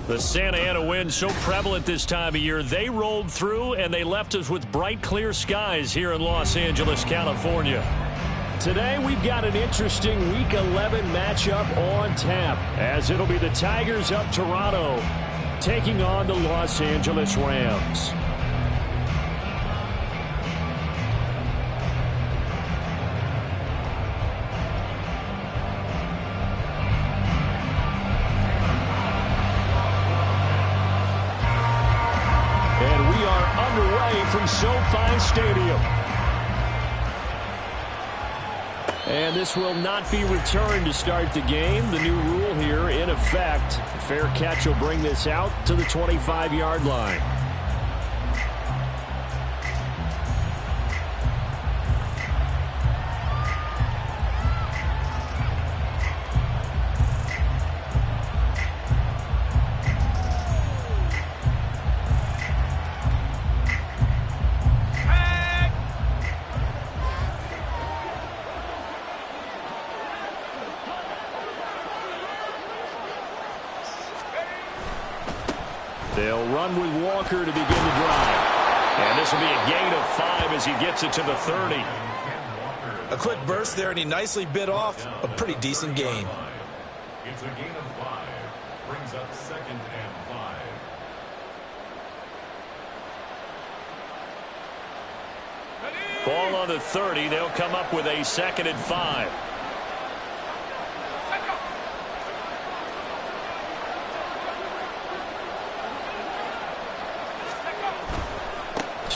The Santa Ana wind so prevalent this time of year, they rolled through and they left us with bright, clear skies here in Los Angeles, California. Today, we've got an interesting Week 11 matchup on tap, as it'll be the Tigers of Toronto taking on the Los Angeles Rams. From SoFi Stadium. And this will not be returned to start the game. The new rule here in effect. A fair catch will bring this out to the 25-yard line. They'll run with Walker to begin the drive. And this will be a gain of 5 as he gets it to the 30. A quick burst there, and he nicely bit off a pretty decent gain. It's a gain of 5. Brings up 2nd and 5. Ball on the 30. They'll come up with a 2nd and 5.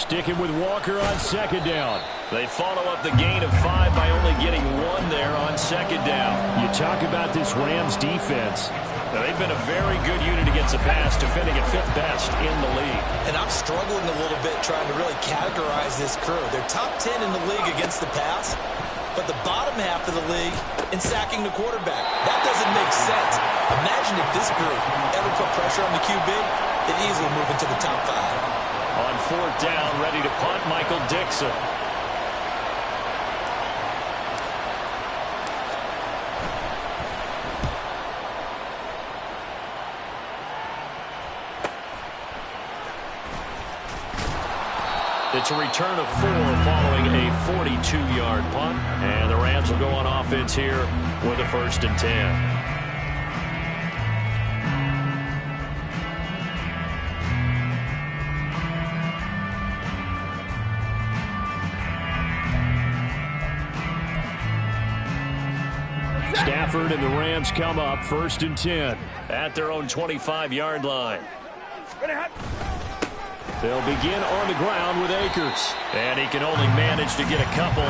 Sticking with Walker on 2nd down. They follow up the gain of 5 by only getting 1 there on 2nd down. You talk about this Rams defense. Now, they've been a very good unit against the pass, defending at 5th best in the league. And I'm struggling a little bit trying to really categorize this crew. They're top 10 in the league against the pass, but the bottom half of the league in sacking the quarterback. That doesn't make sense. Imagine if this group ever put pressure on the QB, they'd easily move into the top 5. On 4th down, ready to punt, Michael Dixon. It's a return of 4 following a 42-yard punt. And the Rams will go on offense here with a 1st and 10. Stafford and the Rams come up 1st and 10 at their own 25-yard line. They'll begin on the ground with Akers. And he can only manage to get a couple.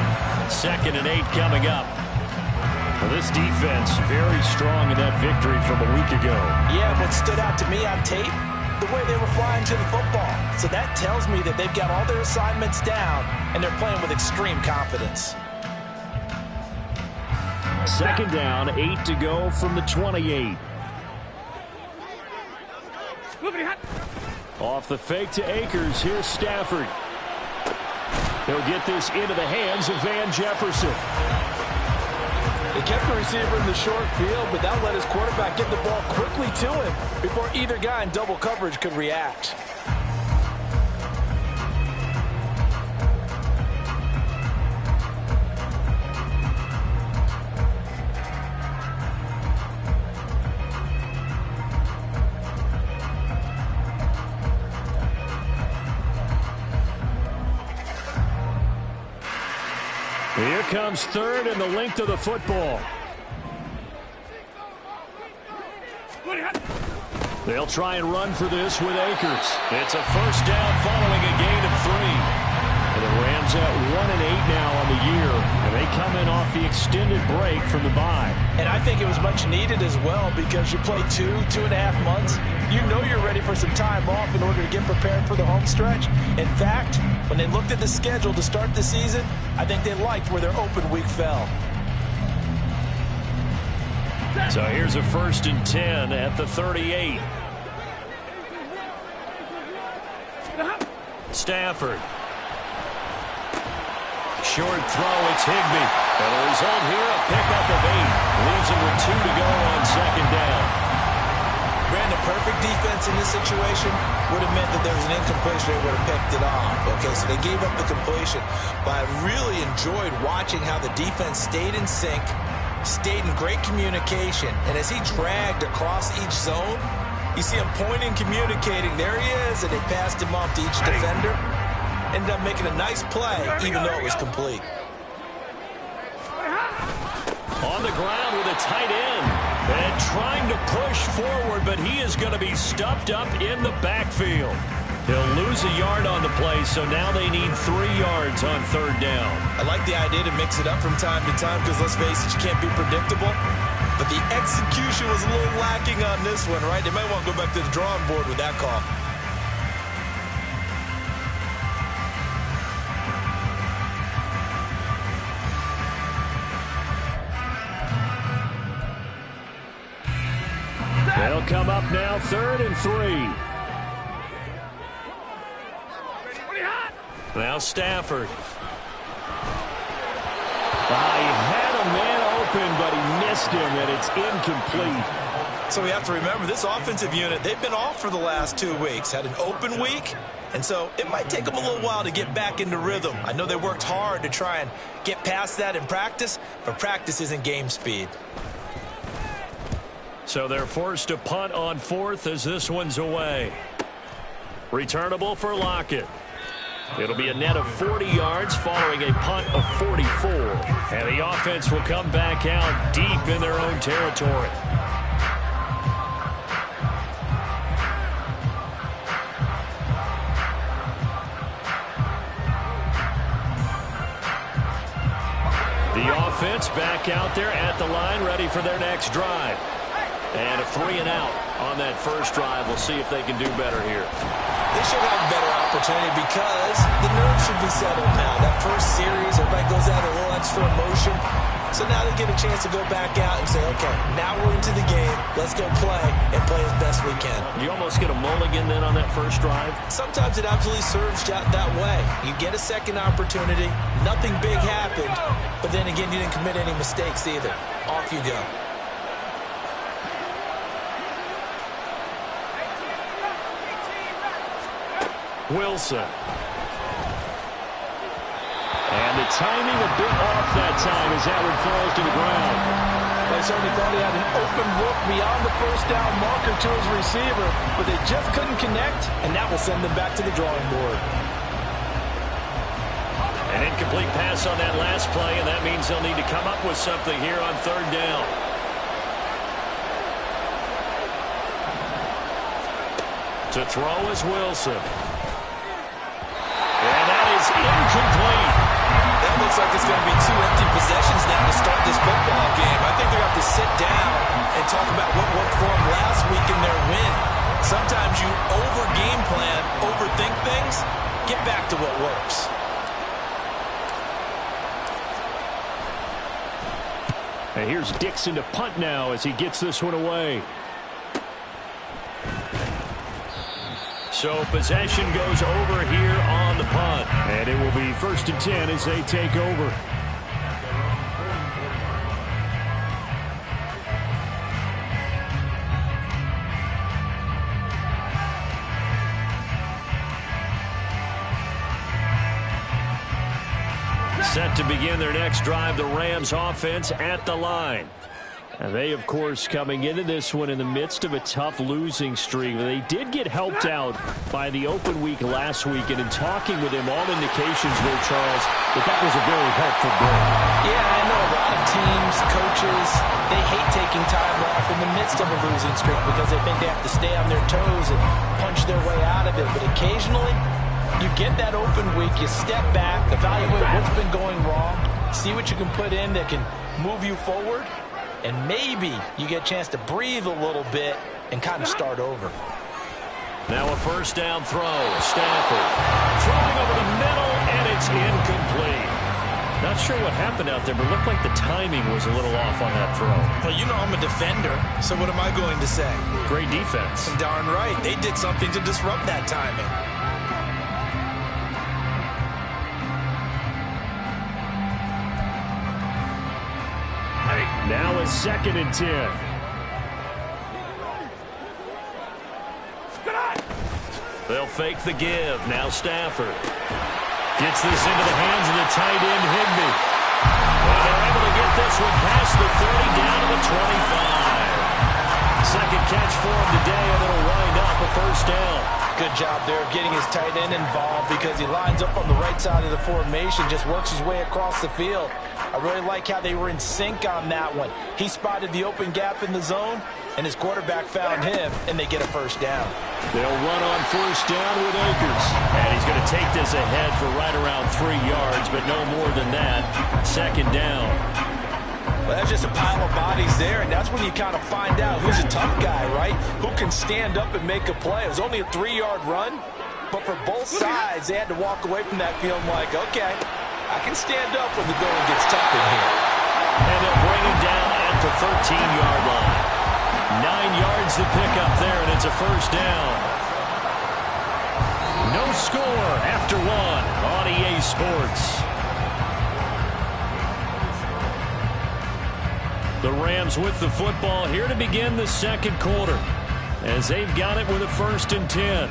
2nd and 8 coming up. Well, this defense very strong in that victory from a week ago. Yeah, what stood out to me on tape, the way they were flying to the football. So that tells me that they've got all their assignments down and they're playing with extreme confidence. 2nd down, 8 to go from the 28. Off the fake to Akers. Here's Stafford. He'll get this into the hands of Van Jefferson. They kept the receiver in the short field, but that let his quarterback get the ball quickly to him before either guy in double coverage could react. Here comes 3rd and the length of the football. They'll try and run for this with Akers. It's a 1st down following a gain of 3. And the Rams at 1 and 8 now on the year. And they come in off the extended break from the bye. And I think it was much needed as well because you play 2.5 months. You know you're ready for some time off in order to get prepared for the home stretch. In fact, when they looked at the schedule to start the season, I think they liked where their open week fell. So here's a 1st and 10 at the 38. Stafford. Short throw, it's Higbee. And the result here, a pickup of 8. Leaves him with 2 to go on 2nd down. Brandon, perfect defense in this situation would have meant that there was an incompletion. They would have picked it off. Okay, so they gave up the completion. But I really enjoyed watching how the defense stayed in sync, stayed in great communication. And as he dragged across each zone, you see him pointing, communicating. There he is, and they passed him off to each defender. Ended up making a nice play, even though it was complete. On the ground with a tight end. And trying to push forward, but he is going to be stuffed up in the backfield. He'll lose a yard on the play, so now they need 3 yards on 3rd down. I like the idea to mix it up from time to time because, let's face it, you can't be predictable. But the execution was a little lacking on this one, right? They might want to go back to the drawing board with that call. They'll come up now, 3rd and 3. Now Stafford. He had a man open, but he missed him, and it's incomplete. So we have to remember, this offensive unit, they've been off for the last 2 weeks, had an open week, and so it might take them a little while to get back into rhythm. I know they worked hard to try and get past that in practice, but practice isn't game speed. So they're forced to punt on 4th as this one's away. Returnable for Lockett. It'll be a net of 40 yards following a punt of 44. And the offense will come back out deep in their own territory. The offense back out there at the line, ready for their next drive. And a 3 and out on that first drive. We'll see if they can do better here. They should have a better opportunity because the nerves should be settled now. That first series, everybody goes out a little extra emotion. So now they get a chance to go back out and say, okay, now we're into the game. Let's go play and play as best we can. You almost get a mulligan then on that first drive? Sometimes it absolutely serves that way. You get a second opportunity. Nothing big happened. But then again, you didn't commit any mistakes either. Off you go. Wilson. And the timing a bit off that time as that one falls to the ground. They certainly thought he had an open look beyond the first down marker to his receiver, but they just couldn't connect, and that will send them back to the drawing board. An incomplete pass on that last play, and that means they'll need to come up with something here on 3rd down. To throw is Wilson. And that is incomplete. That looks like it's going to be 2 empty possessions now to start this football game. I think they're going to have to sit down and talk about what worked for them last week in their win. Sometimes you over-game plan, overthink things. Get back to what works. And here's Dixon to punt now as he gets this one away. So possession goes over here on the punt. And it will be 1st and 10 as they take over. Set to begin their next drive, the Rams offense at the line. And they, of course, coming into this one in the midst of a tough losing streak. They did get helped out by the open week last week, and in talking with him, all indications were, Charles, that was a very helpful break. Yeah, I know a lot of teams, coaches, they hate taking time off in the midst of a losing streak because they think they have to stay on their toes and punch their way out of it. But occasionally, you get that open week, you step back, evaluate what's been going wrong, see what you can put in that can move you forward, and maybe you get a chance to breathe a little bit and kind of start over. Now a 1st down throw. Stafford throwing over the middle, and it's incomplete. Not sure what happened out there, but it looked like the timing was a little off on that throw. Well, you know I'm a defender, so what am I going to say? Great defense. Darn right. They did something to disrupt that timing. Now a 2nd and 10. They'll fake the give. Now Stafford gets this into the hands of the tight end, Higbee. And they're able to get this one past the 30 down to the 25. Second catch for him today, and it'll wind up a first down. Good job there of getting his tight end involved because he lines up on the right side of the formation, just works his way across the field. I really like how they were in sync on that one. He spotted the open gap in the zone, and his quarterback found him, and they get a first down. They'll run on first down with Akers. And he's going to take this ahead for right around 3 yards, but no more than that. Second down. Well, that's just a pile of bodies there, and that's when you kind of find out who's a tough guy, right? Who can stand up and make a play. It was only a 3-yard run, but for both sides, they had to walk away from that feeling like, okay, I can stand up when the going gets tough in here. And they'll bring him down at the 13-yard line. 9 yards to pick up there, and it's a first down. No score after 1 on EA Sports. The Rams with the football here to begin the second quarter, as they've got it with a 1st and 10.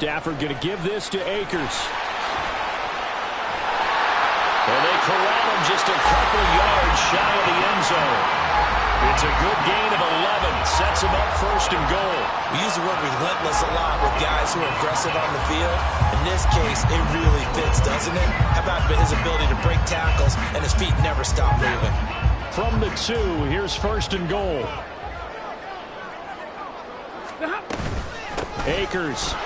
Stafford going to give this to Akers. And they corral him just a couple yards shy of the end zone. It's a good gain of 11. Sets him up 1st and goal. We use the word relentless a lot with guys who are aggressive on the field. In this case, it really fits, doesn't it? How about his ability to break tackles and his feet never stop moving? From the 2, here's 1st and goal. Akers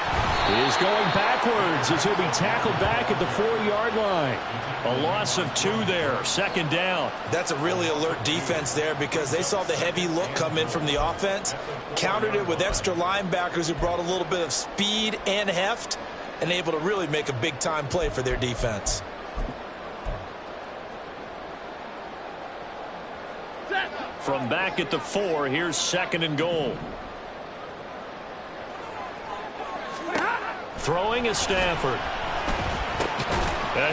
is going backwards as he'll be tackled back at the 4-yard line. A loss of 2 there, 2nd down. That's a really alert defense there because they saw the heavy look come in from the offense, countered it with extra linebackers who brought a little bit of speed and heft, and able to really make a big-time play for their defense. From back at the 4, here's 2nd and goal. Throwing is Stafford.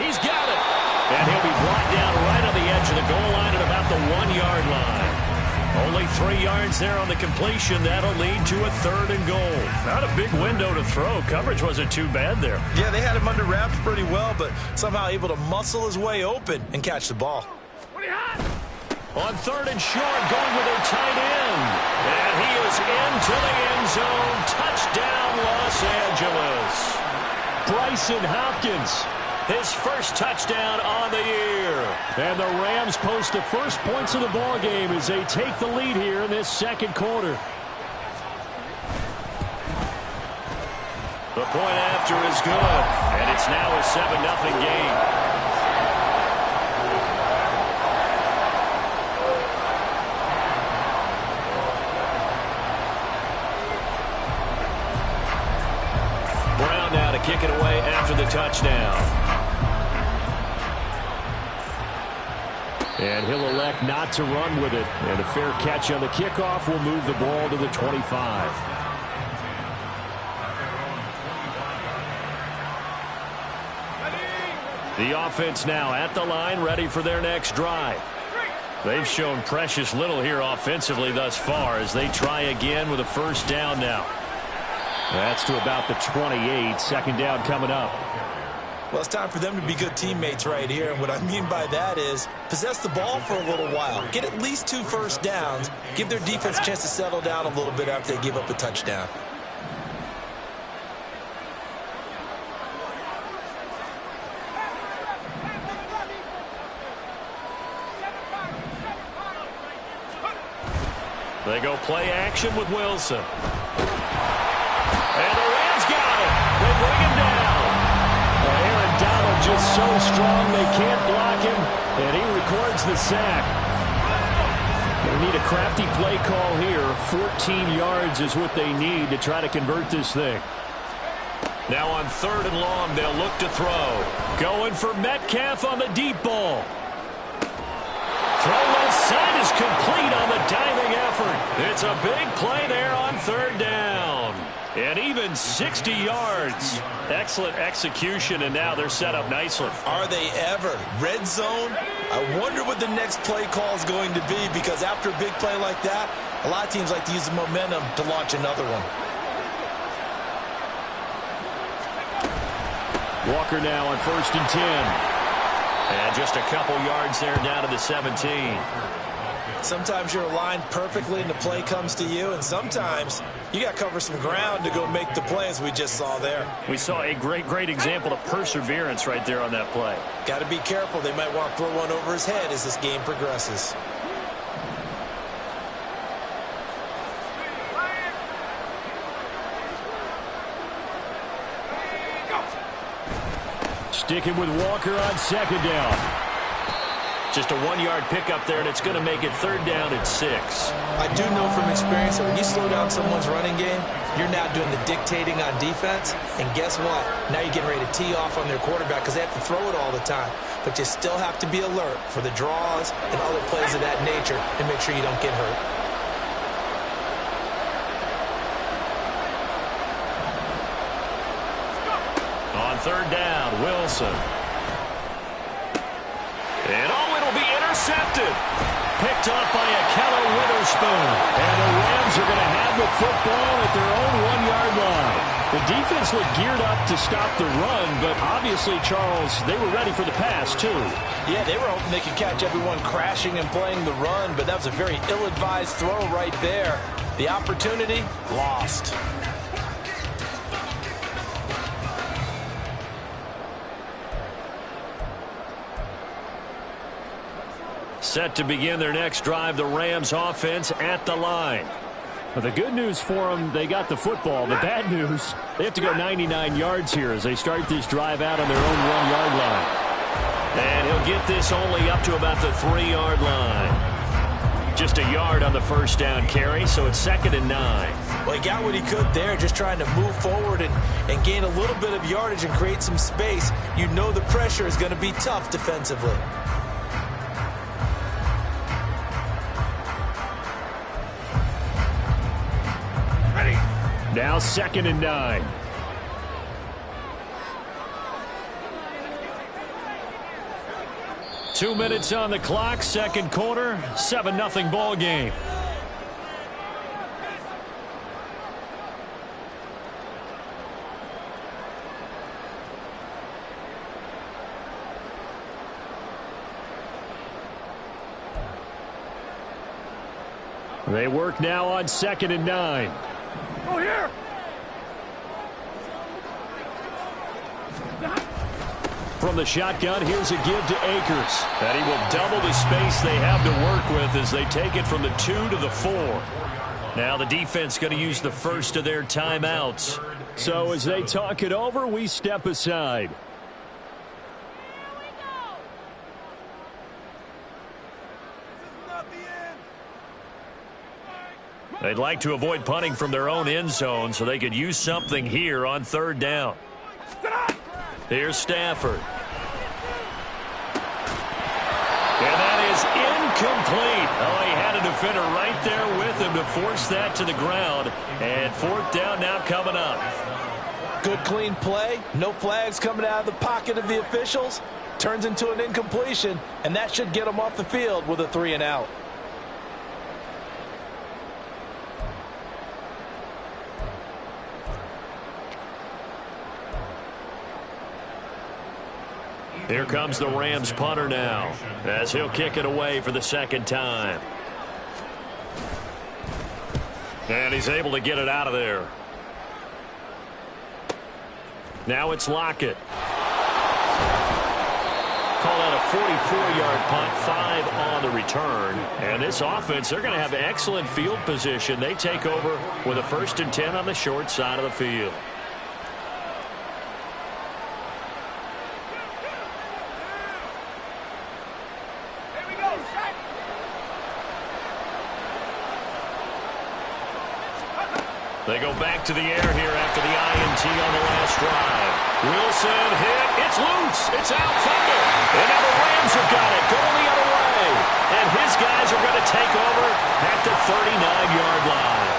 He's got it. And he'll be brought down right on the edge of the goal line at about the 1-yard line. Only 3 yards there on the completion. That'll lead to a 3rd and goal. Not a big window to throw. Coverage wasn't too bad there. Yeah, they had him under wraps pretty well, but somehow able to muscle his way open and catch the ball. On 3rd and short, going with their tight end. And he is into the end zone. Touchdown, Los Angeles. Bryson Hopkins, his first touchdown on the year. And the Rams post the first points of the ball game as they take the lead here in this second quarter. The point after is good, and it's now a 7-0 game. Kick it away after the touchdown. And he'll elect not to run with it. And a fair catch on the kickoff will move the ball to the 25. The offense now at the line, ready for their next drive. They've shown precious little here offensively thus far as they try again with a first down now. That's to about the 28. 2nd down coming up. Well, it's time for them to be good teammates right here. And what I mean by that is possess the ball for a little while. Get at least 2 first downs. Give their defense a chance to settle down a little bit after they give up a touchdown. They go play action with Wilson. And the Rams got it. They bring him down. Aaron Donald just so strong they can't block him, and he records the sack. They need a crafty play call here. 14 yards is what they need to try to convert this thing. Now on 3rd and long, they'll look to throw. Going for Metcalf on the deep ball. Throw left side is complete on the diving effort. It's a big play there on 3rd down. And even 60 yards. Excellent execution, and now they're set up nicely. Are they ever? Red zone? I wonder what the next play call is going to be, because after a big play like that, a lot of teams like to use the momentum to launch another one. Walker now on 1st and 10. And just a couple yards there down to the 17. Sometimes you're aligned perfectly and the play comes to you, and sometimes you got to cover some ground to go make the play, as we just saw there. We saw a great example of perseverance right there on that play. Got to be careful. They might want to throw one over his head as this game progresses. Sticking with Walker on 2nd down. Just a 1-yard pickup there, and it's going to make it 3rd down and 6. I do know from experience that when you slow down someone's running game, you're now doing the dictating on defense. And guess what? Now you're getting ready to tee off on their quarterback because they have to throw it all the time. But you still have to be alert for the draws and other plays of that nature and make sure you don't get hurt. On 3rd down, Wilson. And it'll be intercepted. Picked up by Ahkello Witherspoon. And the Rams are going to have the football at their own 1-yard line. The defense looked geared up to stop the run, but obviously, Charles, they were ready for the pass, too. Yeah, they were hoping they could catch everyone crashing and playing the run, but that was a very ill-advised throw right there. The opportunity, lost. Set to begin their next drive, the Rams offense at the line. Well, the good news for them, they got the football. The bad news, they have to go 99 yards here as they start this drive out on their own 1-yard line. And he'll get this only up to about the 3-yard line. Just a yard on the 1st down carry, so it's 2nd and 9. Well, he got what he could there, just trying to move forward and gain a little bit of yardage and create some space. You know the pressure is going to be tough defensively. Now 2nd and 9. Two minutes on the clock, 2nd quarter, 7-0 ball game. They work now on 2nd and 9. Oh, here! From the shotgun, here's a give to Akers. And he will double the space they have to work with as they take it from the 2 to the 4. Now the defense going to use the first of their timeouts. So as they talk it over, we step aside. They'd like to avoid punting from their own end zone so they could use something here on 3rd down. Here's Stafford. And that is incomplete. Oh, he had a defender right there with him to force that to the ground. And 4th down now coming up. Good clean play. No flags coming out of the pocket of the officials. Turns into an incompletion, and that should get them off the field with a 3-and-out. Here comes the Rams punter now as he'll kick it away for the 2nd time. And he's able to get it out of there. Now it's Lockett. Call out a 44-yard punt, 5 on the return. And this offense, they're going to have excellent field position. They take over with a 1st and 10 on the short side of the field. They go back to the air here after the INT on the last drive. Wilson hit. It's loose. It's out. Fumble. And now the Rams have got it. Going the other way. And his guys are going to take over at the 39-yard line.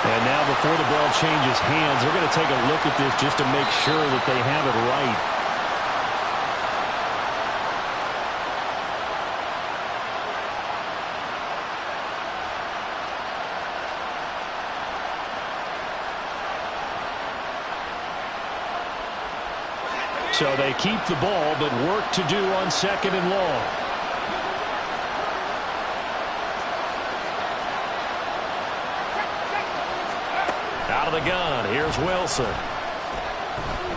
And now before the ball changes hands, they're going to take a look at this just to make sure that they have it right. So they keep the ball, but work to do on 2nd and long. Out of the gun, here's Wilson.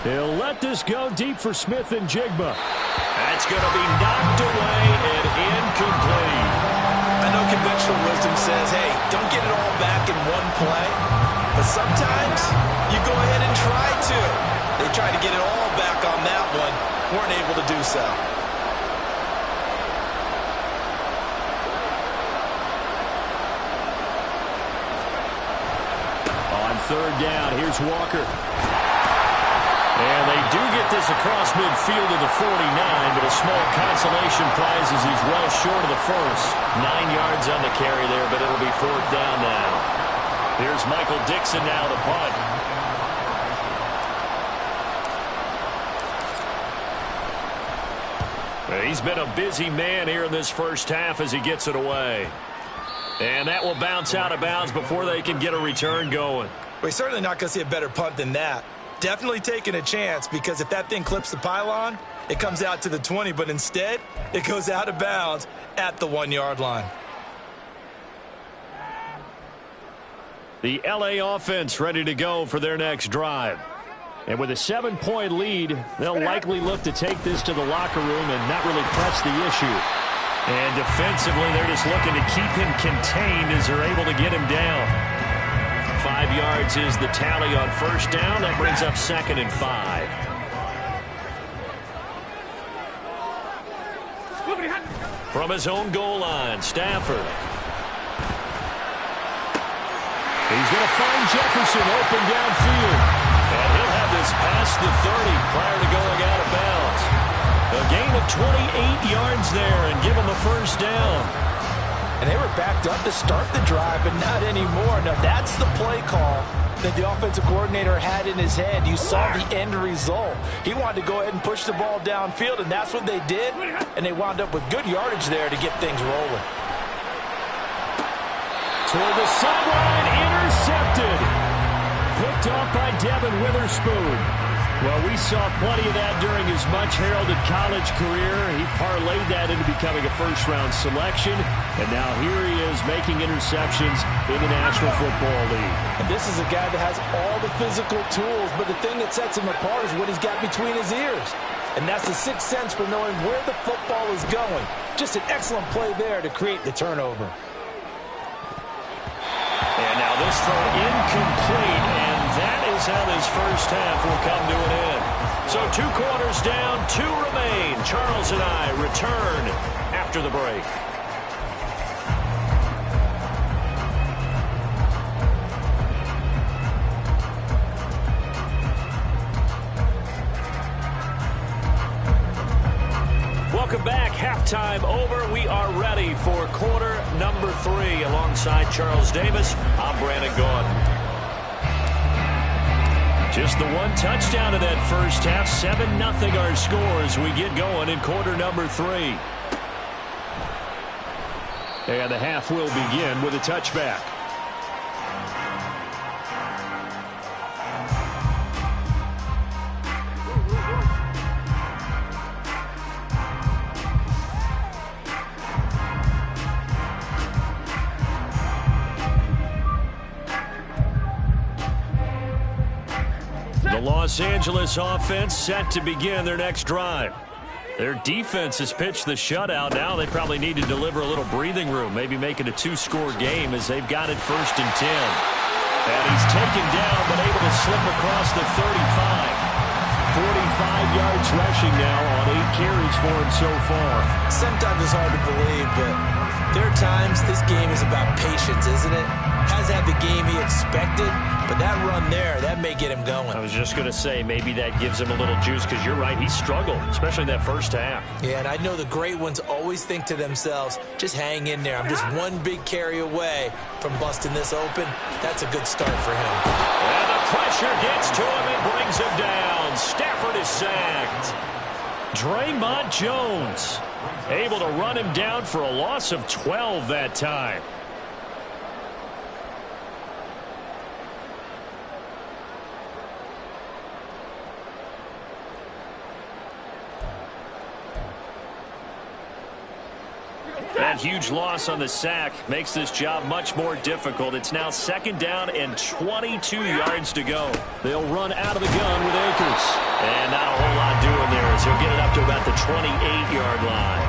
He'll let this go deep for Smith and Jigba. That's going to be knocked away and incomplete. I know conventional wisdom says, hey, don't get it all back in one play. But sometimes you go ahead and try to. They tried to get it all back on that one. Weren't able to do so. On 3rd down, here's Walker. And they do get this across midfield to the 49, but a small consolation prize as he's well short of the first. 9 yards on the carry there, but it'll be 4th down now. Here's Michael Dixon now to punt. He's been a busy man here in this first half as he gets it away. And that will bounce out of bounds before they can get a return going. We're certainly not going to see a better punt than that. Definitely taking a chance, because if that thing clips the pylon, it comes out to the 20, but instead it goes out of bounds at the 1-yard line. The LA offense ready to go for their next drive. And with a 7-point lead, they'll likely look to take this to the locker room and not really press the issue. And defensively, they're just looking to keep him contained as they're able to get him down. 5 yards is the tally on 1st down. That brings up 2nd and 5. From his own goal line, Stafford. He's going to find Jefferson open downfield. And he'll have this past the 30 prior to going out of bounds. A gain of 28 yards there and give him the 1st down. And they were backed up to start the drive, but not anymore. Now, that's the play call that the offensive coordinator had in his head. You saw the end result. He wanted to go ahead and push the ball downfield, and that's what they did. And they wound up with good yardage there to get things rolling. Toward the sideline, intercepted. Picked off by Devin Witherspoon. Well, we saw plenty of that during his much-heralded college career. He parlayed that into becoming a first-round selection, and now here he is making interceptions in the National Football League. And this is a guy that has all the physical tools, but the thing that sets him apart is what he's got between his ears. And that's the sixth sense for knowing where the football is going. Just an excellent play there to create the turnover. And now this throw incomplete, and that is how this first half will come to an end. So 2 quarters down, 2 remain. Charles and I return after the break. Welcome back. Halftime over. We are ready for quarter number 3. Alongside Charles Davis, I'm Brandon Gaudin. Just the 1 touchdown in that first half. 7-0 our score as we get going in quarter number 3. And the half will begin with a touchback. The Los Angeles offense set to begin their next drive. Their defense has pitched the shutout. Now they probably need to deliver a little breathing room, maybe make it a 2-score game as they've got it 1st and 10. And he's taken down but able to slip across the 35. 45 yards rushing now on 8 carries for him so far. Sometimes it's hard to believe, but There are times this game is about patience, isn't it? Hasn't had the game he expected, but that run there, that may get him going. I was just going to say, maybe that gives him a little juice, because you're right, he struggled, especially in that first half. Yeah, and I know the great ones always think to themselves, just hang in there. I'm just one big carry away from busting this open. That's a good start for him. And the pressure gets to him and brings him down. Stafford is sacked. Draymond Jones able to run him down for a loss of 12 that time. That huge loss on the sack makes this job much more difficult. It's now 2nd down and 22 yards to go. They'll run out of the gun with Akers. And not a whole lot doing there as he'll get it up to about the 28-yard line.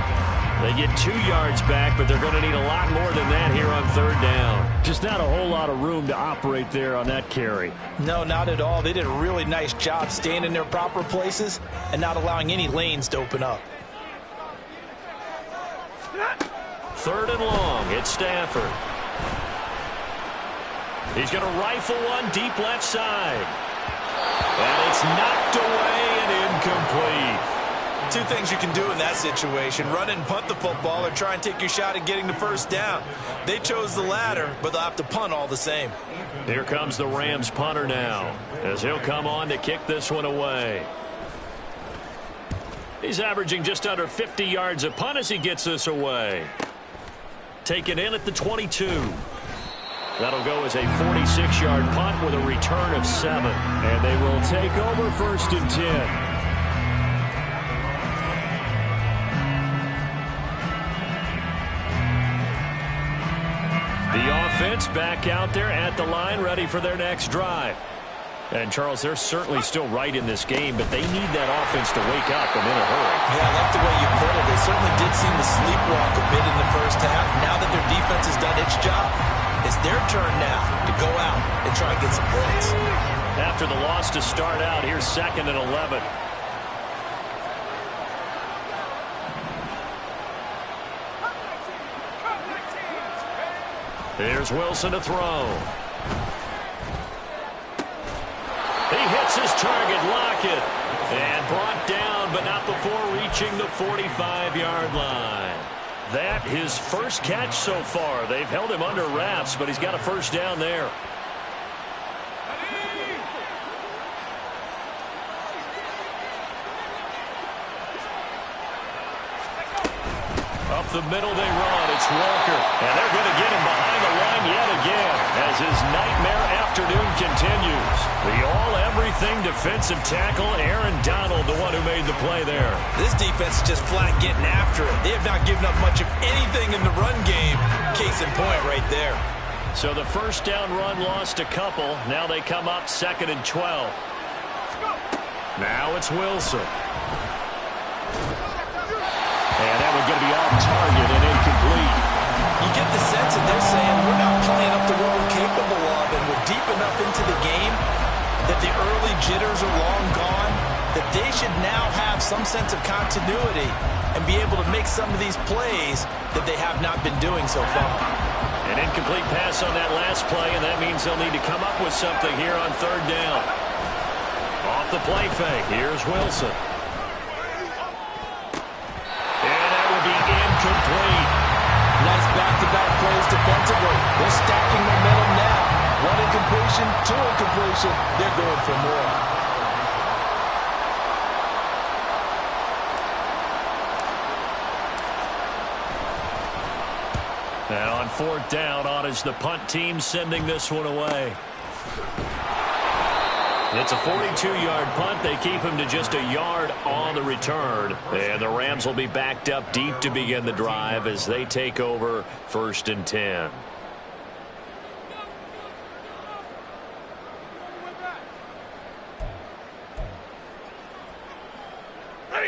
They get 2 yards back, but they're going to need a lot more than that here on 3rd down. Just not a whole lot of room to operate there on that carry. No, not at all. They did a really nice job staying in their proper places and not allowing any lanes to open up. 3rd and long. It's Stafford. He's going to rifle one deep left side. And it's knocked away and incomplete. Two things you can do in that situation: run and punt the football, or try and take your shot at getting the first down. They chose the latter, but they'll have to punt all the same. Here comes the Rams punter now, as he'll come on to kick this one away. He's averaging just under 50 yards a punt as he gets this away. Taken in at the 22. That'll go as a 46-yard punt with a return of 7. And they will take over 1st and 10. The offense back out there at the line, ready for their next drive. And, Charles, they're certainly still right in this game, but they need that offense to wake up and in a hurry. Yeah, I like the way you put it. They certainly did seem to sleepwalk a bit in the first half. Now that their defense has done its job, it's their turn now to go out and try and get some points. After the loss to start out, here's 2nd and 11. Here's Wilson to throw. He hits his target, Lockett, and brought down, but not before reaching the 45-yard line. That his first catch so far. They've held him under wraps, but he's got a first down there. Up the middle they run. It's Walker. And they're going to get him behind the line yet again as his nightmare afternoon continues. The all-everything defensive tackle, Aaron Donald, the one who made the play there. This defense is just flat getting after it. They have not given up much of anything in the run game. Case in point right there. So the first down run lost a couple. Now they come up 2nd and 12. Now it's Wilson. And that one going to be off target and incomplete. You get the sense that they're saying we're not playing up to what we're capable of, and we're deep enough into the game that the early jitters are long gone, that they should now have some sense of continuity and be able to make some of these plays that they have not been doing so far. An incomplete pass on that last play, and that means they'll need to come up with something here on 3rd down. Off the play fake, here's Wilson. Incomplete. Nice back-to-back plays defensively. They're stacking momentum now. One incompletion, 2 incompletion. They're going for more. And on 4th down, on is the punt team sending this one away. It's a 42-yard punt. They keep him to just a yard on the return. And the Rams will be backed up deep to begin the drive as they take over 1st and 10.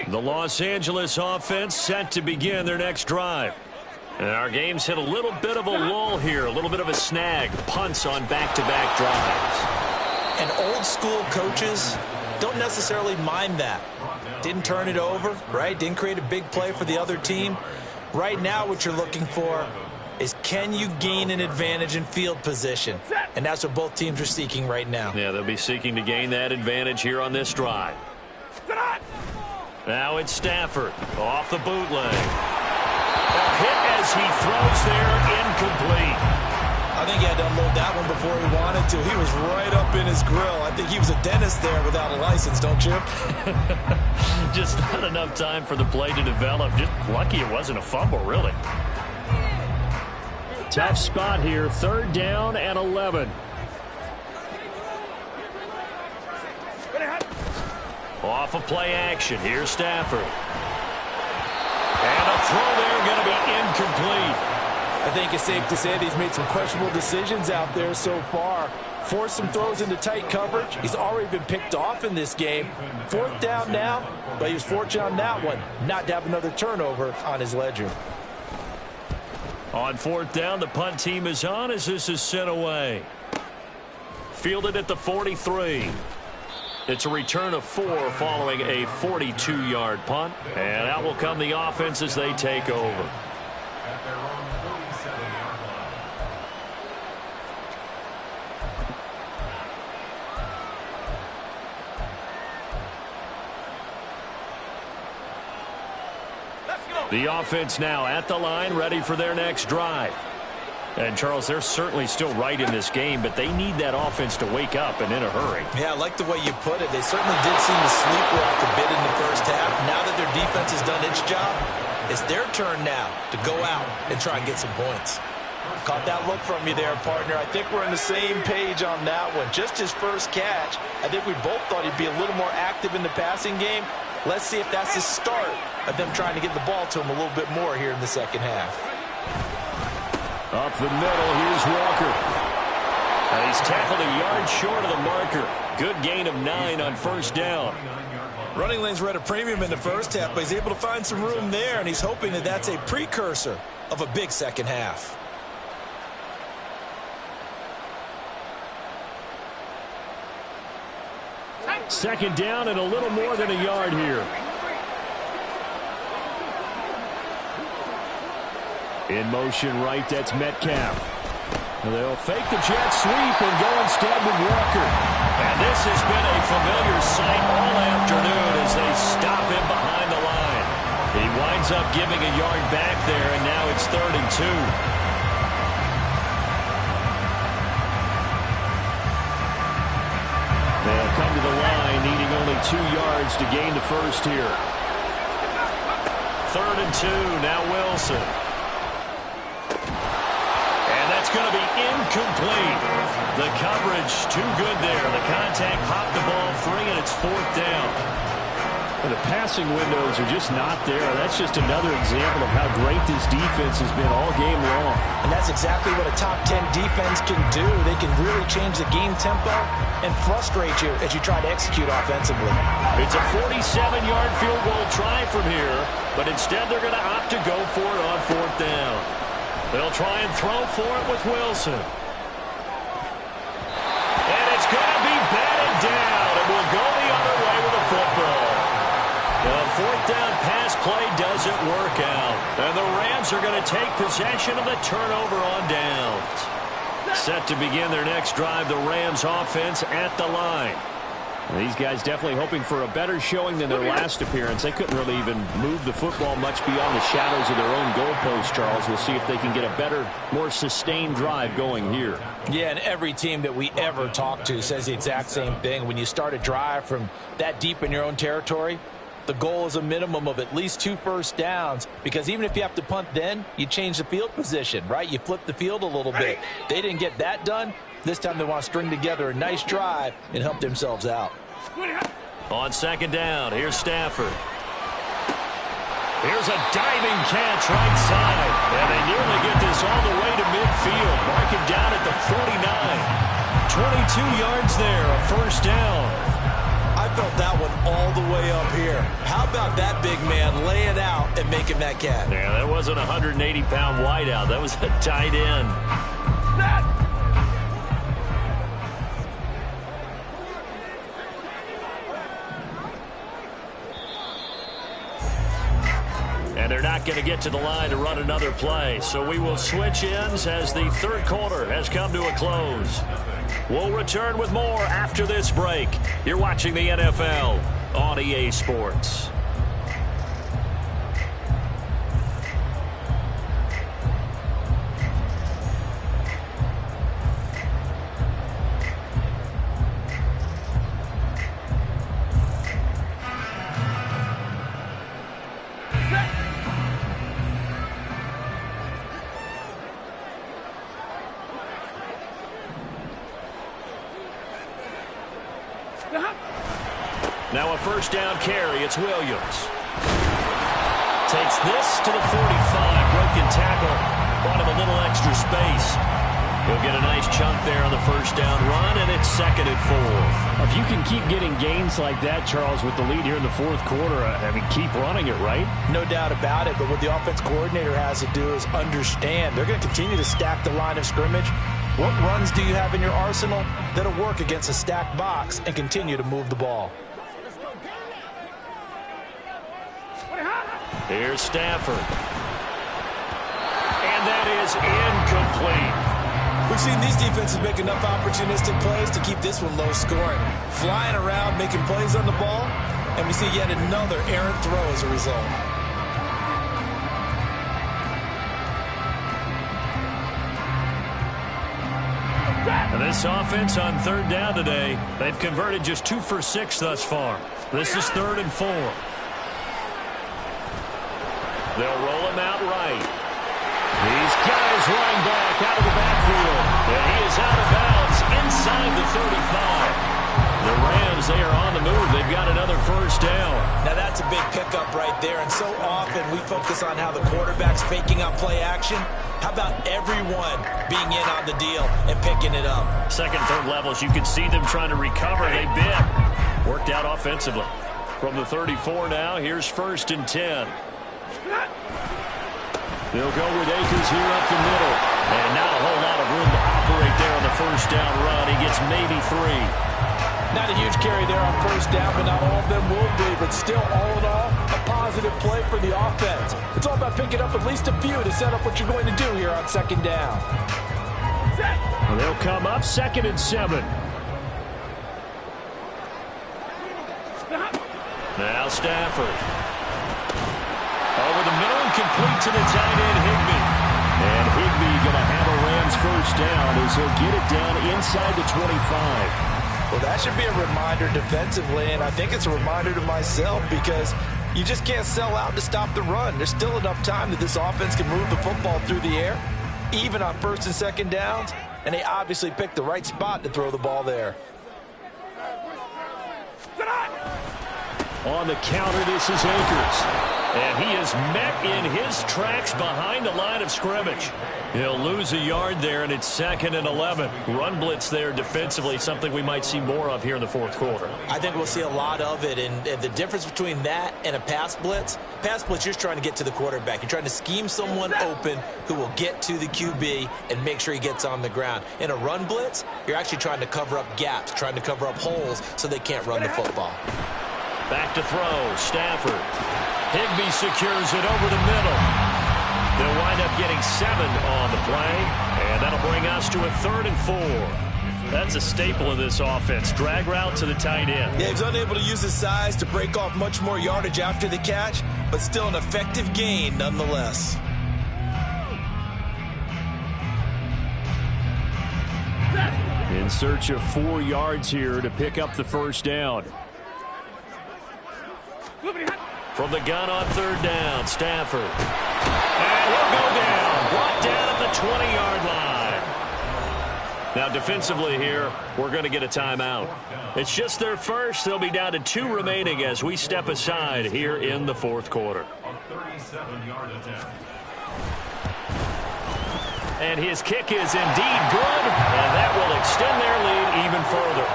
The Los Angeles offense set to begin their next drive. And our game's hit a little bit of a lull here, a little bit of a snag. Punts on back-to-back drives. And old-school coaches don't necessarily mind that. Didn't turn it over, right? Didn't create a big play for the other team. Right now what you're looking for is can you gain an advantage in field position? And that's what both teams are seeking right now. Yeah, they'll be seeking to gain that advantage here on this drive. Now it's Stafford off the bootleg. A hit as he throws there, incomplete. I think he had to unload that one before he wanted to. He was right up in his grill. I think he was a dentist there without a license, don't you? Just not enough time for the play to develop. Just lucky it wasn't a fumble, really. Tough spot here, 3rd down and 11. Off of play action, here's Stafford. And a throw there going to be incomplete. I think it's safe to say that he's made some questionable decisions out there so far. Forced some throws into tight coverage. He's already been picked off in this game. 4th down now, but he was fortunate on that one not to have another turnover on his ledger. On 4th down, the punt team is on as this is sent away. Fielded at the 43. It's a return of 4 following a 42-yard punt. And out will come the offense as they take over. At their own 47-yard line. The offense now at the line, ready for their next drive. And, Charles, they're certainly still right in this game, but they need that offense to wake up and in a hurry. Yeah, I like the way you put it. They certainly did seem to sleepwalk a bit in the first half. Now that their defense has done its job, it's their turn now to go out and try and get some points. Caught that look from you there, partner. I think we're on the same page on that one. Just his first catch, I think we both thought he'd be a little more active in the passing game. Let's see if that's the start of them trying to get the ball to him a little bit more here in the second half. Up the middle, here's Walker. And he's tackled a yard short of the marker. Good gain of 9 on 1st down. Running lanes were at a premium in the first half, but he's able to find some room there, and he's hoping that that's a precursor of a big second half. Second down and a little more than a yard here. In motion right, that's Metcalf. They'll fake the jet sweep and go instead with Walker. And this has been a familiar sight all afternoon as they stop him behind the line. He winds up giving a yard back there, and now it's 3rd and 2. They'll come to the line, needing only 2 yards to gain the first here. 3rd and 2, now Wilson. And that's going to be incomplete. The coverage too good there. The contact popped the ball free, and it's 4th down. The passing windows are just not there. That's just another example of how great this defense has been all game long. And that's exactly what a top 10 defense can do. They can really change the game tempo and frustrate you as you try to execute offensively. It's a 47-yard field goal try from here, but instead they're going to opt to go for it on 4th down. They'll try and throw for it with Wilson. And it's going to be batted down, and we'll go the other way with the football. The 4th down pass play doesn't work out. And the Rams are going to take possession of the turnover on downs. Set to begin their next drive, the Rams offense at the line. These guys definitely hoping for a better showing than their last appearance. They couldn't really even move the football much beyond the shadows of their own goalpost, Charles. We'll see if they can get a better, more sustained drive going here. Yeah, and every team that we ever talk to says the exact same thing. When you start a drive from that deep in your own territory, the goal is a minimum of at least 2 first downs, because even if you have to punt then, you change the field position, right? You flip the field a little bit. They didn't get that done. This time they want to string together a nice drive and help themselves out. On 2nd down, here's Stafford. Here's a diving catch right side. And they nearly get this all the way to midfield. Mark him down at the 49. 22 yards there, a 1st down. I felt that one all the way up here. How about that big man laying out and making that catch? Yeah, that wasn't a 180-pound wideout. That was a tight end. And they're not going to get to the line to run another play. So we will switch ends as the third quarter has come to a close. We'll return with more after this break. You're watching the NFL on EA Sports. Now a first down carry. It's Williams. Takes this to the 45. Broken tackle. Brought him a little extra space. He'll get a nice chunk there on the first down run, and it's 2nd and 4. If you can keep getting gains like that, Charles, with the lead here in the fourth quarter, I mean, keep running it, right? No doubt about it, but what the offense coordinator has to do is understand. They're going to continue to stack the line of scrimmage. What runs do you have in your arsenal that'll work against a stacked box and continue to move the ball? Here's Stafford. And that is incomplete. We've seen these defenses make enough opportunistic plays to keep this one low scoring. Flying around, making plays on the ball, and we see yet another errant throw as a result. And this offense on third down today, they've converted just 2 for 6 thus far. This is 3rd and 4. They'll roll him out right. These guys running back out of the backfield. And he is out of bounds inside the 35. The Rams, they are on the move. They've got another first down. Now that's a big pickup right there, and so often we focus on how the quarterback's faking out play action. How about everyone being in on the deal and picking it up? Second, third levels, you can see them trying to recover. They bit. Worked out offensively. From the 34 now, here's 1st and 10. They'll go with Akers here up the middle. And not a whole lot of room to operate there on the first down run. He gets maybe 3. Not a huge carry there on first down, but not all of them will be. But still, all in all, a positive play for the offense. It's all about picking up at least a few to set up what you're going to do here on 2nd down. And they'll come up 2nd and 7. Now Stafford. Over the middle and complete to the tight end, Higbee. And Higbee going to have a Rams first down as he'll get it down inside the 25. Well, that should be a reminder defensively, and I think it's a reminder to myself because you just can't sell out to stop the run. There's still enough time that this offense can move the football through the air, even on 1st and 2nd downs, and they obviously picked the right spot to throw the ball there. On the counter, this is Akers. And he is met in his tracks behind the line of scrimmage. He'll lose a yard there, and it's 2nd and 11. Run blitz there defensively, something we might see more of here in the fourth quarter. I think we'll see a lot of it, and the difference between that and a pass blitz, you're just trying to get to the quarterback. You're trying to scheme someone open who will get to the QB and make sure he gets on the ground. In a run blitz, you're actually trying to cover up gaps, trying to cover up holes so they can't run the football. Back to throw, Stafford. Higbee secures it over the middle. They'll wind up getting 7 on the play, and that'll bring us to a 3rd and 4. That's a staple of this offense. Drag route to the tight end. Yeah, he's unable to use his size to break off much more yardage after the catch, but still an effective gain nonetheless. In search of 4 yards here to pick up the first down. From the gun on 3rd down, Stafford. And he'll go down. Brought down at the 20-yard line. Now, defensively here, we're going to get a timeout. It's just their first. They'll be down to 2 remaining as we step aside here in the fourth quarter. A 37-yard attempt. And his kick is indeed good, and that will extend their lead even further.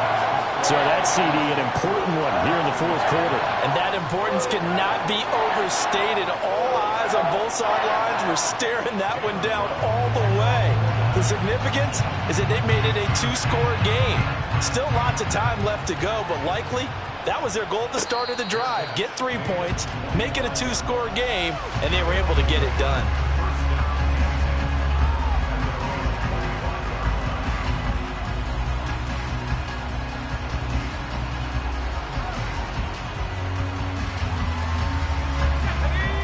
So that's, CD, an important one here in the fourth quarter. And that importance cannot be overstated. All eyes on both sidelines were staring that one down all the way. The significance is that they made it a 2-score game. Still lots of time left to go, but likely That was their goal at the start of the drive. Get 3 points, make it a 2-score game, and they were able to get it done.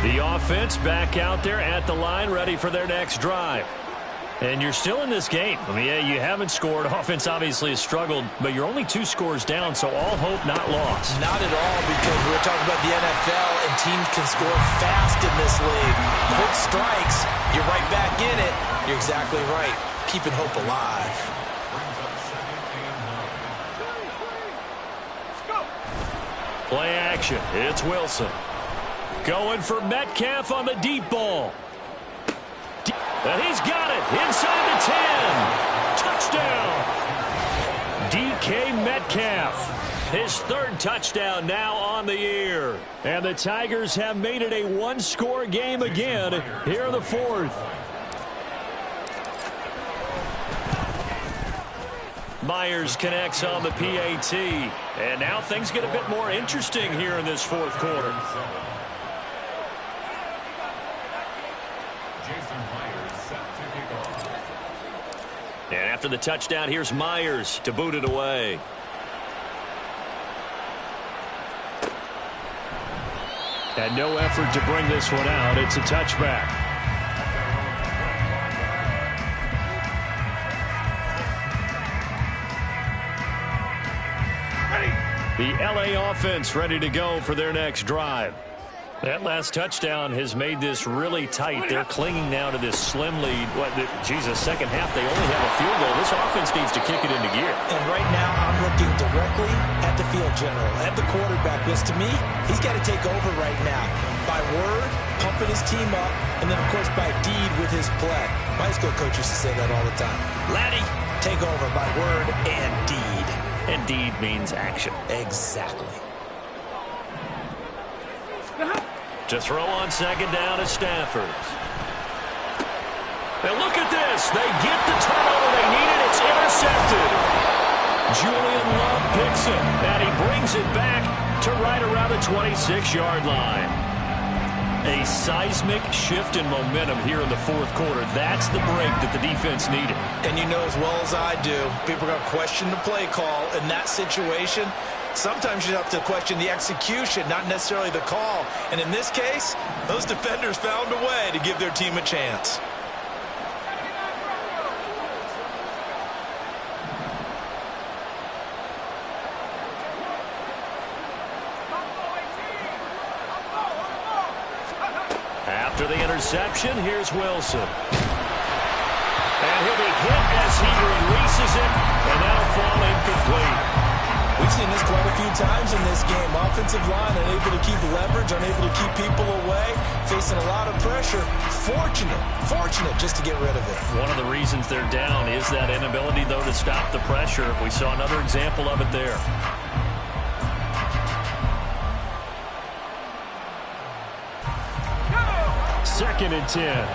The offense back out there at the line, ready for their next drive. And you're still in this game. I mean, yeah, you haven't scored. Offense obviously has struggled, but you're only 2 scores down, so all hope not lost. Not at all, because we're talking about the NFL, and teams can score fast in this league. Quick strikes, you're right back in it. You're exactly right. Keeping hope alive. Play action. It's Wilson. Going for Metcalf on the deep ball. And he's got it inside the 10. Touchdown. DK Metcalf. His 3rd touchdown now on the year. And the Tigers have made it a 1-score game again here in the 4th. Myers connects on the PAT. And now things get a bit more interesting here in this 4th quarter. And after the touchdown, here's Myers to boot it away. And no effort to bring this one out. It's a touchback. The LA offense ready to go for their next drive. That last touchdown has made this really tight. They're clinging now to this slim lead. Second half, they only have a field goal. This offense needs to kick it into gear. And right now, I'm looking directly at the field general, at the quarterback, because to me, he's got to take over right now. By word, pumping his team up, and then, of course, by deed with his play. My high school coach used to say that all the time. Laddie, take over by word and deed. And deed means action. Exactly. To throw on second down is Stafford. And look at this. They get the turnover they needed. It's intercepted. Julian Love picks it, and he brings it back to right around the 26-yard line. A seismic shift in momentum here in the 4th quarter. That's the break that the defense needed. And you know as well as I do, people are going to question the play call in that situation. Sometimes you have to question the execution, not necessarily the call. And in this case, those defenders found a way to give their team a chance. After the interception, here's Wilson. And he'll be hit as he releases it, and that'll fall incomplete. We've seen this quite a few times in this game. Offensive line unable to keep leverage, unable to keep people away, facing a lot of pressure. Fortunate just to get rid of it. One of the reasons they're down is that inability, though, to stop the pressure. We saw another example of it there. Second and 10.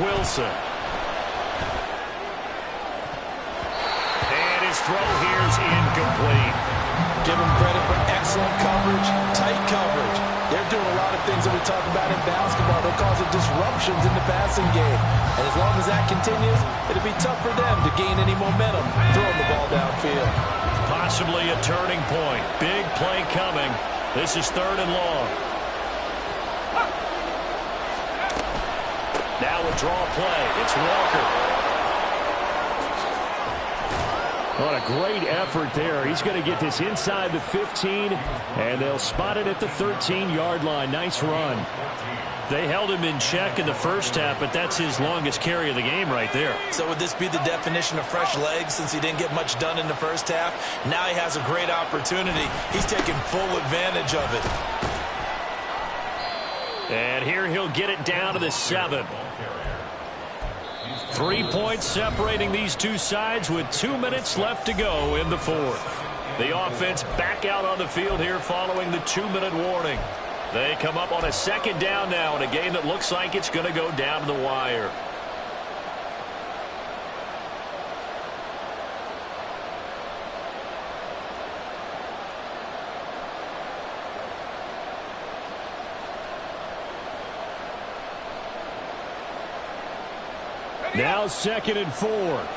Wilson. And his throw here's incomplete. Give him credit for excellent coverage, tight coverage. They're doing a lot of things that we talk about in basketball. They're causing disruptions in the passing game. And as long as that continues, it'll be tough for them to gain any momentum throwing the ball downfield. Possibly a turning point. Big play coming. This is 3rd and long. Now a draw play. It's Walker. What a great effort there. He's going to get this inside the 15, and they'll spot it at the 13-yard line. Nice run. They held him in check in the first half, but that's his longest carry of the game right there. So would this be the definition of fresh legs since he didn't get much done in the first half? Now he has a great opportunity. He's taking full advantage of it. And here he'll get it down to the 7. 3 points separating these two sides with 2 minutes left to go in the 4th. The offense back out on the field here following the 2-minute warning. They come up on a second down now in a game that looks like it's going to go down to the wire. Now 2nd and 4.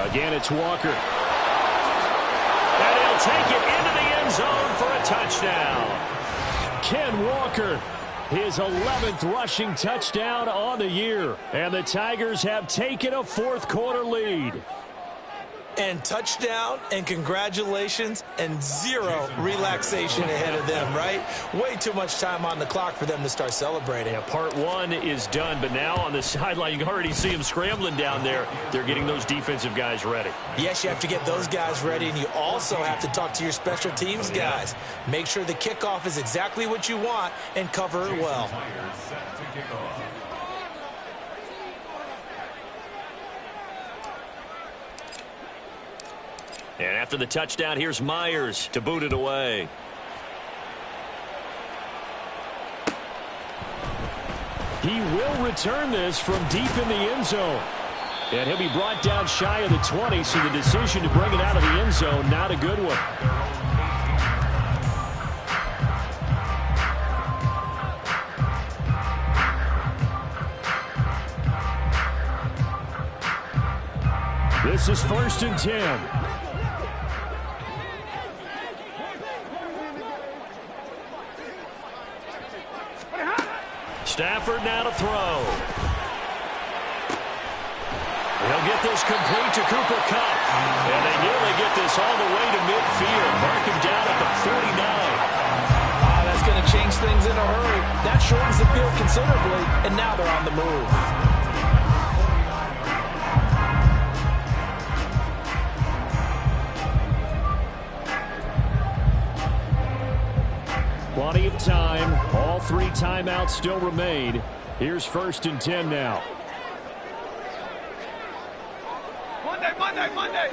Again, it's Walker. And he'll take it into the end zone for a touchdown. Ken Walker, his 11th rushing touchdown on the year. And the Tigers have taken a fourth-quarter lead. And touchdown, and congratulations, and zero relaxation ahead of them, right? Way too much time on the clock for them to start celebrating. Yeah, part one is done, but now on the sideline, you can already see them scrambling down there. They're getting those defensive guys ready. Yes, you have to get those guys ready, and you also have to talk to your special teams guys. Make sure the kickoff is exactly what you want and cover it well. And after the touchdown, here's Myers to boot it away. He will return this from deep in the end zone. And he'll be brought down shy of the 20, so the decision to bring it out of the end zone, not a good one. This is 1st and 10. Stafford now to throw. He'll get this complete to Cooper Kupp. And they nearly get this all the way to midfield. Mark him down at the 49. That's going to change things in a hurry. That shortens the field considerably, and now they're on the move. Plenty of time. All 3 timeouts still remain. Here's 1st and 10 now. Monday.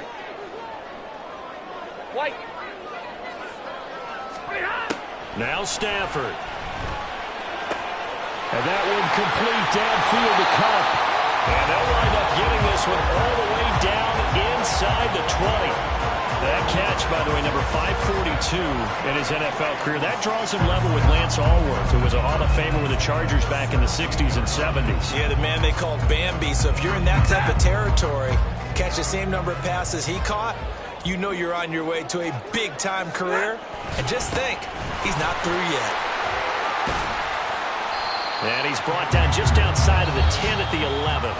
White. Now Stafford. And that one complete downfield to Kupp. And they'll wind up getting this one all the way down inside the 20. That catch, by the way, number 542 in his NFL career. That draws him level with Lance Allworth, who was a Hall of Famer with the Chargers back in the 60s and 70s. Yeah, the man they called Bambi. So if you're in that type of territory, catch the same number of passes he caught, you know you're on your way to a big-time career. And just think, he's not through yet. And he's brought down just outside of the 10 at the 11.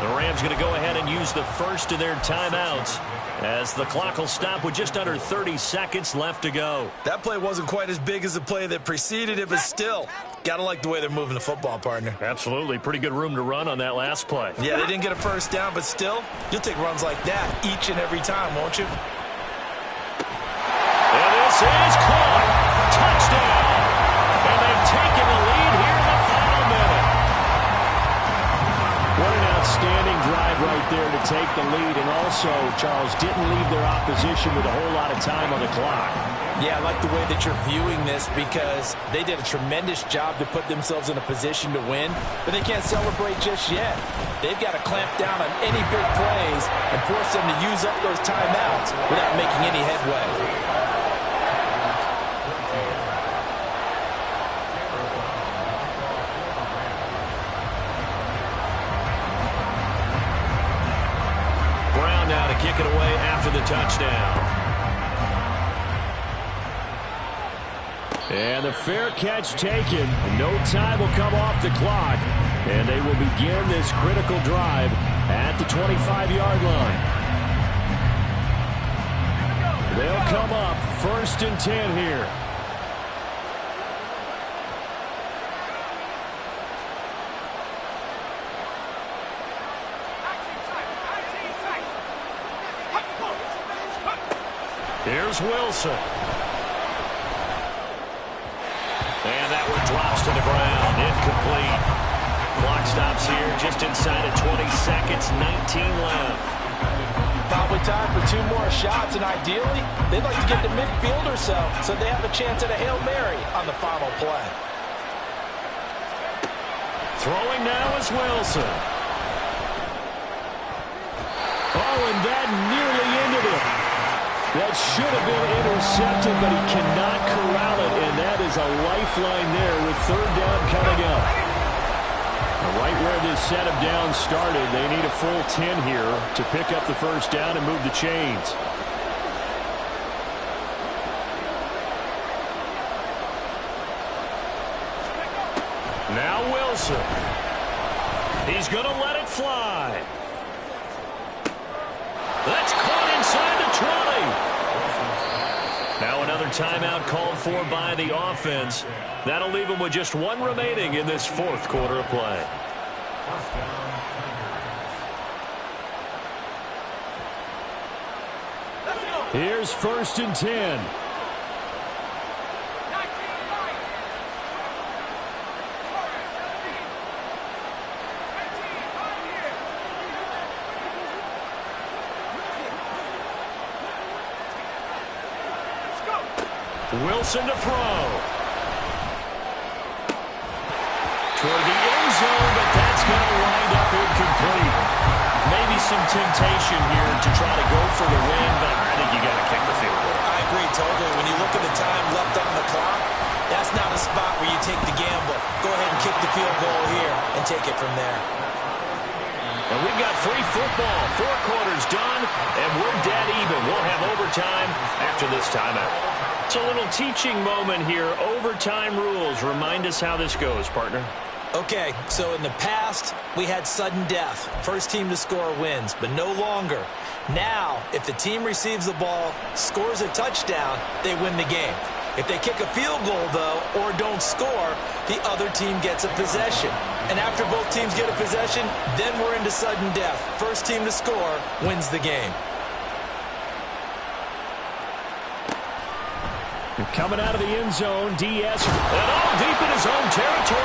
The Rams going to go ahead and use the first of their timeouts, as the clock will stop with just under 30 seconds left to go. That play wasn't quite as big as the play that preceded it, but still, gotta like the way they're moving the football, partner. Absolutely. Pretty good room to run on that last play. Yeah, they didn't get a first down, but still, you'll take runs like that each and every time, won't you? And this is caught. Touchdown. And they've taken the lead here in the final minute. What an outstanding drive right there to take the lead. And also, Charles, didn't leave their opposition with a whole lot of time on the clock. Yeah, I like the way that you're viewing this, because they did a tremendous job to put themselves in a position to win, but they can't celebrate just yet. They've got to clamp down on any big plays and force them to use up those timeouts without making any headway. Now to kick it away after the touchdown. And the fair catch taken. No time will come off the clock. And they will begin this critical drive at the 25-yard line. They'll come up 1st and 10 here. Here's Wilson. And that one drops to the ground. Incomplete. Clock stops here just inside of 20 seconds. 19 left. Probably time for 2 more shots, and ideally, they'd like to get to midfield or so they have a chance at a Hail Mary on the final play. Throwing now is Wilson. and that nearly ended it. That should have been intercepted, but he cannot corral it, and that is a lifeline there with third down coming up. Right where this set of downs started, they need a full 10 here to pick up the first down and move the chains. Now Wilson. He's going to let it fly. That's caught inside the 20. Now another timeout called for by the offense. That'll leave them with just one remaining in this fourth quarter of play. Here's 1st and 10. Wilson to throw. Toward the end zone, but that's going to wind up incomplete. Maybe some temptation here to try to go for the win, but I think you got to kick the field goal. I agree totally. When you look at the time left on the clock, that's not a spot where you take the gamble. Go ahead and kick the field goal here and take it from there. And we've got free football. 4 quarters done, and we're dead even. We'll have overtime after this timeout. It's a little teaching moment here. Overtime rules. Remind us how this goes, partner. Okay, so in the past, we had sudden death. First team to score wins, but no longer. Now, if the team receives the ball, scores a touchdown, they win the game. If they kick a field goal, though, or don't score, the other team gets a possession. And after both teams get a possession, then we're into sudden death. First team to score wins the game. Coming out of the end zone, Diaz, and all deep in his own territory.